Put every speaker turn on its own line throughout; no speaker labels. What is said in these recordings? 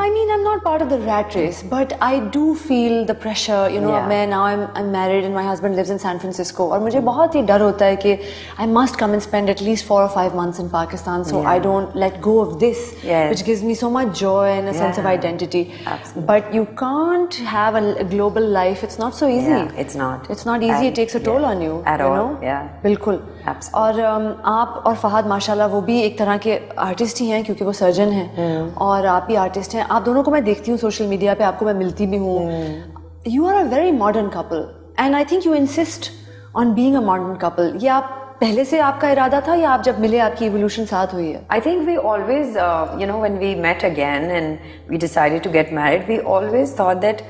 I mean, I'm not part of the rat race, but I do feel the pressure, you know. Now I'm married and my husband lives in San Francisco, اور مجھے بہت ہی ڈر ہوتا ہے کہ I must come and spend at least 4 or 5 months in Pakistan, so I don't let go of this, which gives me so much joy and a sense of identity. Absolutely. But you can't have a global life. It's not so easy.
It's not
easy. It takes a toll on you.
At all.
بالکل. اور آپ اور فہد ماشاء اللہ وہ بھی ایک طرح کے آرٹسٹ ہی ہیں کیونکہ وہ سرجن ہیں اور آپ بھی آرٹسٹ ہیں. آپ دونوں کو میں دیکھتی ہوں سوشل میڈیا پہ, آپ کو میں ملتی بھی ہوں. You are a very modern couple and I think you insist on being a modern couple. یہ آپ پہلے سے آپ کا ارادہ تھا یا آپ جب ملے آپ کی ایولیوشن ساتھ ہوئی ہے؟
I think we always, when we met again and we decided to get married, we always thought that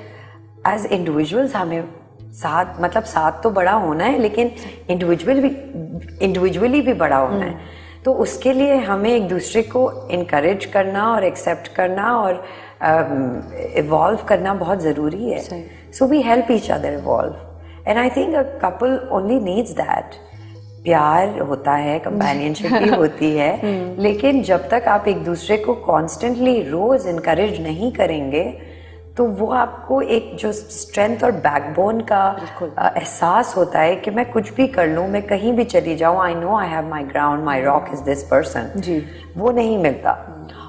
as individuals ہمیں ساتھ, مطلب ساتھ تو بڑا ہونا ہے لیکن انڈیویجولی بھی بڑا ہونا ہے. تو اس کے لیے ہمیں ایک دوسرے کو انکریج کرنا اور ایکسیپٹ کرنا اور ایوالو کرنا بہت ضروری ہے. So we help each other evolve and I think a couple only needs that. پیار ہوتا ہے, کمپینینشپ بھی ہوتی ہے, لیکن جب تک آپ ایک دوسرے کو کانسٹنٹلی روز انکریج نہیں کریں گے تو وہ آپ کو ایک جو اسٹرینتھ اور بیک بون کا احساس ہوتا ہے کہ میں کچھ بھی کر لوں, میں کہیں بھی چلی جاؤں, I know I have my ground, my rock is this person, وہ نہیں ملتا.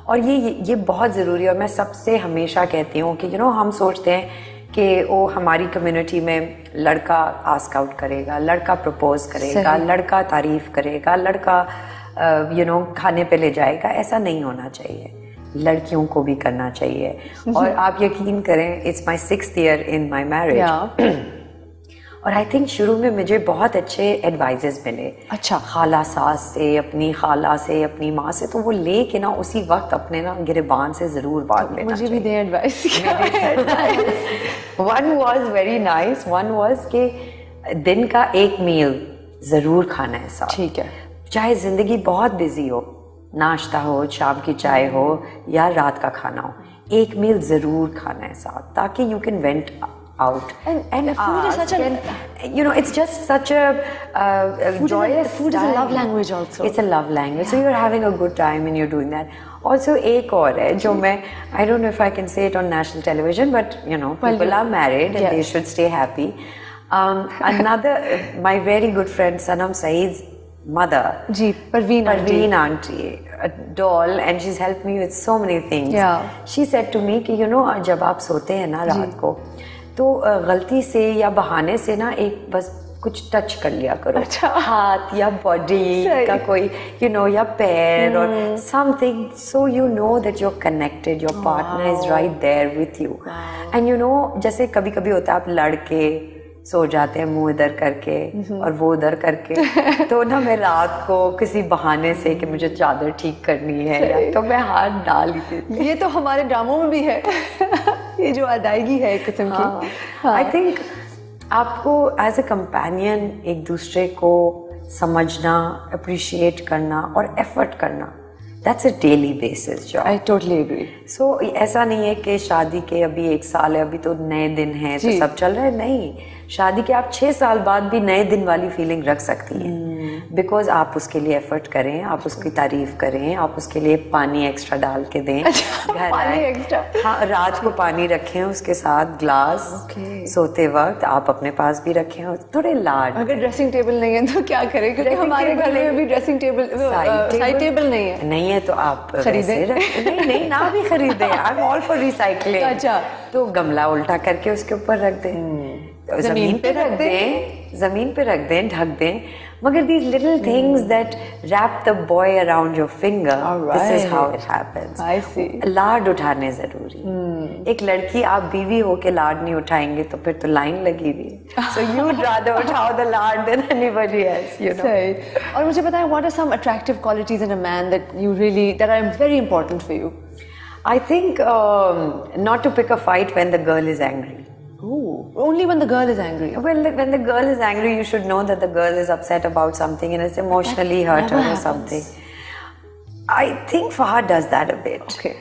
اور یہ بہت ضروری ہے. اور میں سب سے ہمیشہ کہتی ہوں کہ ہم سوچتے ہیں کہ وہ ہماری کمیونٹی میں لڑکا آسک آؤٹ کرے گا, لڑکا پرپوز کرے گا, لڑکا تعریف کرے گا, لڑکا کھانے پہ لے جائے گا. ایسا نہیں ہونا چاہیے, لڑکیوں کو بھی کرنا چاہیے. اور آپ یقین کریں, it's my 6th year in my marriage. اور آئی تھنک شروع میں مجھے بہت اچھے ایڈوائزز ملے. اچھا. خالہ ساس سے, اپنی خالہ سے, اپنی ماں سے, تو وہ لے کے نا اسی وقت اپنے نا گریبان سے ضرور باندھ لینا.
مجھے بھی دیں advice.
One was very nice. One was کہ دن کا ایک میل ضرور کھانا ہے ساتھ. ٹھیک ہے. چاہے زندگی بہت بزی ہو, ناشتہ ہو, شام کی چائے ہو یا رات کا کھانا ہو, ایک میل ضرور کھانا ہے ساتھ تاکہ you can went out and
food is such
it's just such a joyous
food is a love language also.
It's a love language. So you're having a good time and you're doing that. Also ایک اور ہے جو میں I don't know if I can say it on national television, but people are married and they should stay happy. Another my very good friend Sanam Saeed's mother, Parveen auntie, a doll, and she's helped me with so many things. She said to me کہ جب آپ سوتے ہیں نا رات کو تو غلطی سے یا بہانے سے نا ایک بس کچھ ٹچ کر لیا کرو, ہاتھ یا باڈی کا کوئی یا پیر اور something, so that you are connected, your partner is right there with you. And جیسے کبھی کبھی ہوتا ہے آپ لڑ کے سو جاتے ہیں منہ ادھر کر کے اور وہ ادھر کر کے, تو نا میں رات کو کسی بہانے سے کہ مجھے چادر ٹھیک کرنی ہے تو میں ہاتھ ڈال ہی دیتی.
یہ تو ہمارے ڈراموں میں بھی ہے, یہ جو ادائیگی ہے ایک قسم کی.
آئی تھنک آپ کو ایز اے کمپینین ایک دوسرے کو سمجھنا, اپریشیٹ کرنا اور ایفرٹ کرنا, that's a daily basis job.
I totally agree.
So ایسا نہیں ہے کہ شادی کے ابھی 1 سال ہے, ابھی تو نئے دن ہیں تو سب چل رہا ہے. نہیں, شادی کے آپ 6 سال بعد بھی نئے دن والی فیلنگ رکھ سکتی ہیں, بیکاز آپ اس کے لیے ایفرٹ کریں, آپ اس کی تعریف کریں, آپ اس کے لیے پانی ایکسٹرا ڈال کے دیں, گھر آئیں, ہاں رات کو پانی رکھیں اس کے ساتھ گلاس, سوتے وقت آپ اپنے پاس بھی رکھیں, تھوڑے لاڈ.
اگر ڈریسنگ ٹیبل نہیں ہے تو کیا کریں, کیونکہ ہمارے گھر میں بھی ڈریسنگ ٹیبل سائڈ ٹیبل نہیں ہے
تو آپ خریدیں. نہیں نہ بھی خریدیں, I am all for recycling.
اچھا,
تو گملہ الٹا کر کے اس کے اوپر رکھ دیں, زمین پہ رکھ دیں, ڈھک دیں. مگر these little things that wrap the boy around your finger, this is how it happens.
I see.
لاڈ اٹھانے ضروری. ایک لڑکی آپ بیوی ہو کے لاڈ نہیں اٹھائیں گے تو پھر تو لائن لگی ہوئی ہے. So you'd rather اٹھاؤ the lard than anybody else,
صحیح. اور مجھے بتائیں, what are some attractive qualities in a man that are very important for you?
I think not to pick a fight when the girl is angry.
Only when the girl is angry?
Well, when the girl is angry, you should know that the girl is upset about something and is emotionally hurt or something. I think Fahad does that a bit.
Okay.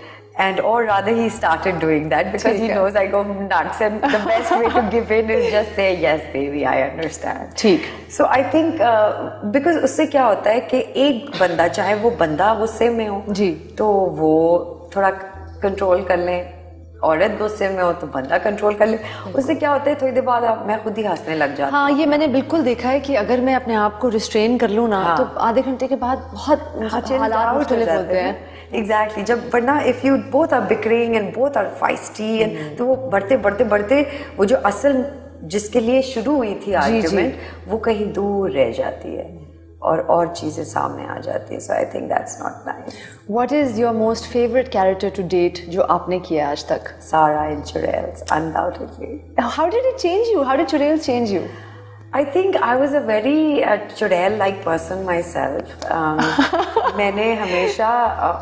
Or rather he started doing that because he knows I go nuts, and the best way to give in is just say, yes baby, I understand.
ٹھیک.
So I think because اس سے کیا ہوتا ہے کہ ایک بندہ, چاہے وہ بندہ غصے میں ہو تو وہ تھوڑا کنٹرول کر لیں, عورت غصے میں ہو تو بندہ کنٹرول کر لے. اس سے کیا ہوتا ہے تھوڑی دیر بعد میں خود ہی ہنسنے لگ جاتی ہوں.
ہاں یہ میں نے بالکل دیکھا ہے کہ اگر میں اپنے آپ کو ریسٹرین کر لوں نا تو آدھے گھنٹے کے بعد بہت حالات مختلف ہوتے ہیں.
ایگزیکٹلی, جب ورنہ if you both are bickering and both are feisty and تو وہ بڑھتے بڑھتے بڑھتے وہ جو اصل جس کے لیے شروع ہوئی تھی آرگیومنٹ وہ کہیں دور رہ جاتی ہے اور چیزیں سامنے آ جاتی ہیں. So I think that's not nice.
What is your most favourite character to date جو آپ نے کیا آج تک؟
سارا ان چڑیلز, undoubtedly.
How did it change you? How did Chudel change you?
I think I was a very Chudel-like person myself. میں نے ہمیشہ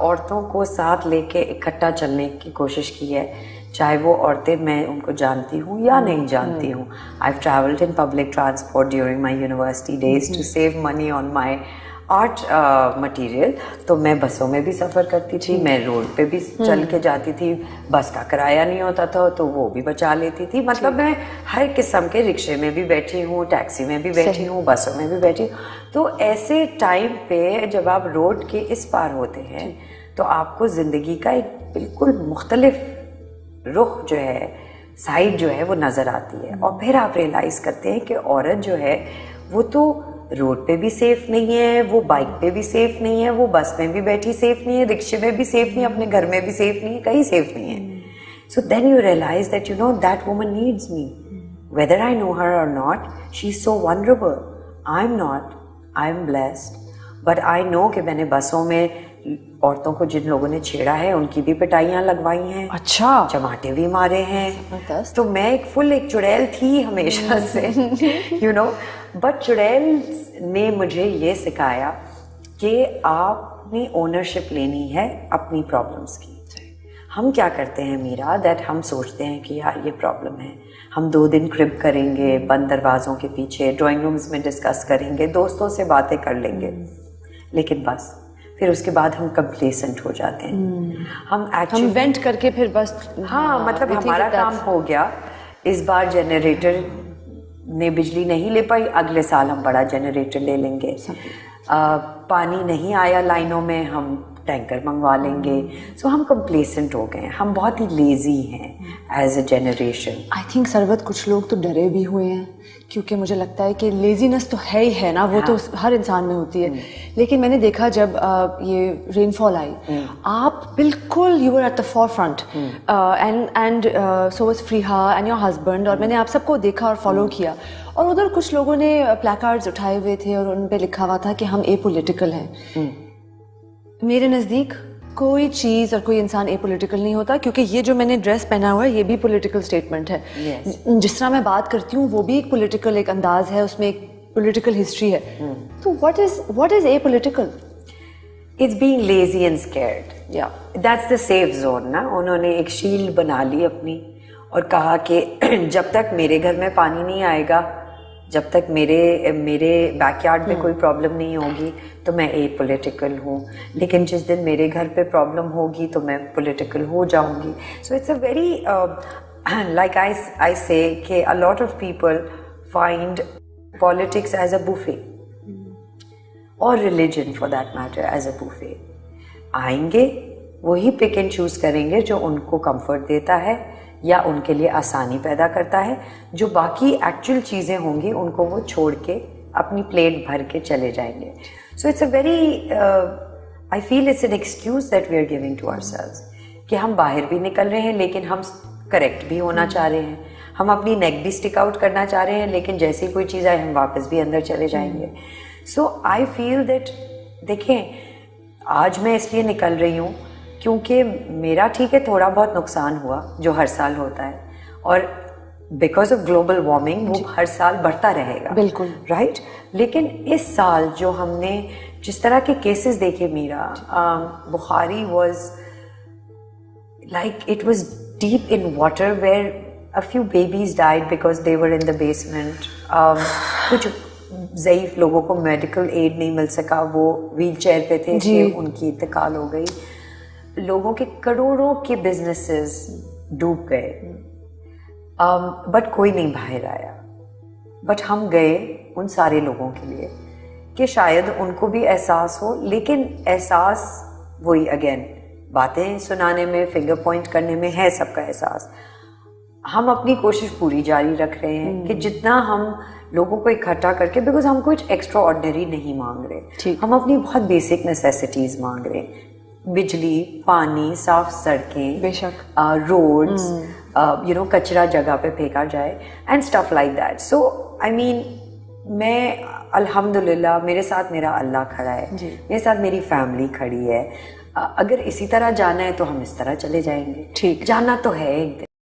عورتوں کو ساتھ لے کے اکٹھا چلنے کی کوشش کی ہے, چاہے وہ عورتیں میں ان کو جانتی ہوں یا نہیں جانتی ہوں. I've traveled in public transport during my university days to save money on my art material. تو میں بسوں میں بھی سفر کرتی تھی, میں روڈ پہ بھی چل کے جاتی تھی, بس کا کرایہ نہیں ہوتا تھا تو وہ بھی بچا لیتی تھی. مطلب میں ہر قسم کے رکشے میں بھی بیٹھی ہوں, ٹیکسی میں بھی بیٹھی ہوں, بسوں میں بھی بیٹھی ہوں. تو ایسے ٹائم پہ جب آپ روڈ کے اس پار ہوتے ہیں تو آپ کو زندگی کا ایک بالکل مختلف رخ جو ہے, سائڈ جو ہے وہ نظر آتی ہے. اور پھر آپ ریئلائز کرتے ہیں کہ عورت جو ہے وہ تو روڈ پہ بھی سیف نہیں ہے, وہ بائک پہ بھی سیف نہیں ہے, وہ بس میں بھی بیٹھی سیف نہیں ہے, رکشے میں بھی سیف نہیں ہے, اپنے گھر میں بھی سیف نہیں ہے, کہیں سیف نہیں ہے. So then you realise that you know that woman needs me, whether I know her or not. She is so wonderful. I am not, I am blessed, but I know کہ میں نے بسوں میں عورتوں کو جن لوگوں نے چھیڑا ہے ان کی بھی پٹائیاں لگوائی ہیں,
اچھا
چماٹے بھی مارے ہیں. تو میں ایک چڑیل تھی ہمیشہ سے, یو نو. بٹ چڑیل نے مجھے یہ سکھایا کہ آپ نے اونرشپ لینی ہے اپنی پرابلمس کی. ہم کیا کرتے ہیں میرا, دیٹ ہم سوچتے ہیں کہ یار یہ پرابلم ہے, ہم 2 دن کرب کریں گے بند دروازوں کے پیچھے, ڈرائنگ رومز میں ڈسکس کریں گے, دوستوں سے باتیں کر لیں گے, لیکن بس پھر اس کے بعد ہم کمپلیسنٹ ہو جاتے ہیں. ہم
وینٹ کر کے پھر بس
ہاں مطلب ہمارا کام ہو گیا, اس بار جنریٹر نے بجلی نہیں لے پائی, اگلے سال ہم بڑا جنریٹر لے لیں گے. پانی نہیں آیا لائنوں میں, ہم ٹینکر منگوا لیں گے. سو ہم کمپلیسنٹ ہو گئے ہیں, ہم بہت ہی لیزی ہیں as a generation.
I think سروت کچھ لوگ تو ڈرے بھی ہوئے ہیں, کیونکہ مجھے لگتا ہے کہ لیزینس تو ہے ہی ہے نا, وہ تو ہر انسان میں ہوتی ہے. لیکن میں نے دیکھا جب یہ رین فال آئی, آپ بالکل you are at the forefront, and so was Fariha and your husband, اور میں نے آپ سب کو دیکھا اور فالو کیا. اور ادھر کچھ لوگوں نے پلیکارڈز اٹھائے ہوئے تھے اور ان پہ لکھا ہوا تھا کہ ہم اے پولیٹیکل ہیں. میرے نزدیک کوئی چیز اور کوئی انسان اے پولیٹیکل نہیں ہوتا, کیونکہ یہ جو میں نے ڈریس پہنا ہوا ہے یہ بھی پولیٹیکل اسٹیٹمنٹ ہے. جس طرح میں بات کرتی ہوں وہ بھی ایک پولیٹیکل ایک انداز ہے, اس میں ایک پولیٹیکل ہسٹری ہے. تو what is apolitical?
It's being lazy and scared. Yeah. That's the safe zone نا. انہوں نے ایک شیلڈ بنا لی اپنی اور کہا کہ جب تک میرے گھر میں پانی نہیں آئے گا, جب تک میرے بیک یارڈ میں کوئی پرابلم نہیں ہوگی تو میں اے پولیٹیکل ہوں, لیکن جس دن میرے گھر پہ پرابلم ہوگی تو میں پولیٹیکل ہو جاؤں گی. So it's a very like I say کہ a lot of people find politics as a buffet or religion for that matter as a buffet. آئیں گے وہی پک اینڈ چوز کریں گے جو ان کو کمفرٹ دیتا ہے یا ان کے لیے آسانی پیدا کرتا ہے, جو باقی ایکچوئل چیزیں ہوں گی ان کو وہ چھوڑ کے اپنی پلیٹ بھر کے چلے جائیں گے. So it's a very I feel it's an excuse that we are giving to ourselves کہ ہم باہر بھی نکل رہے ہیں لیکن ہم کریکٹ بھی ہونا چاہ رہے ہیں, ہم اپنی نیک بھی اسٹک آؤٹ کرنا چاہ رہے ہیں, لیکن جیسے کوئی چیز آئے ہم واپس بھی اندر چلے جائیں گے. سو آئی فیل دیٹ دیکھیں آج میں اس لیے نکل رہی ہوں کیونکہ میرا ٹھیک ہے تھوڑا بہت نقصان ہوا جو ہر سال ہوتا ہے, اور بیکاز آف گلوبل وارمنگ وہ ہر سال بڑھتا رہے گا,
بالکل
رائٹ. لیکن اس سال جو ہم نے جس طرح کے کیسز دیکھے میرا, Bukhari was like it was deep in water where a few babies died because they were in the basement. کچھ ضعیف لوگوں کو میڈیکل ایڈ نہیں مل سکا, وہ ویل چیئر پہ تھے, ان کی انتقال ہو گئی. لوگوں کے کروڑوں کے بزنسز ڈوب گئے, بٹ کوئی نہیں باہر آیا. بٹ ہم گئے ان سارے لوگوں کے لیے کہ شاید ان کو بھی احساس ہو, لیکن احساس وہی اگین باتیں سنانے میں, فنگر پوائنٹ کرنے میں ہے سب کا احساس. ہم اپنی کوشش پوری جاری رکھ رہے ہیں کہ جتنا ہم لوگوں کو اکٹھا کر کے, بیکاز ہم کچھ ایکسٹرا آرڈنری نہیں مانگ رہے, ہم اپنی بہت بیسک نیسیسٹیز مانگ رہے ہیں, بجلی, پانی, صاف سڑکیں,
بے شک,
روڈز, کچرا جگہ پہ پھینکا جائے اینڈ اسٹف لائک دیٹ. سو آئی مین میں الحمدللہ میرے ساتھ میرا اللہ کھڑا ہے, میرے ساتھ میری فیملی کھڑی ہے. اگر اسی طرح جانا ہے تو ہم اس طرح چلے جائیں گے, جانا تو ہے ایک دن.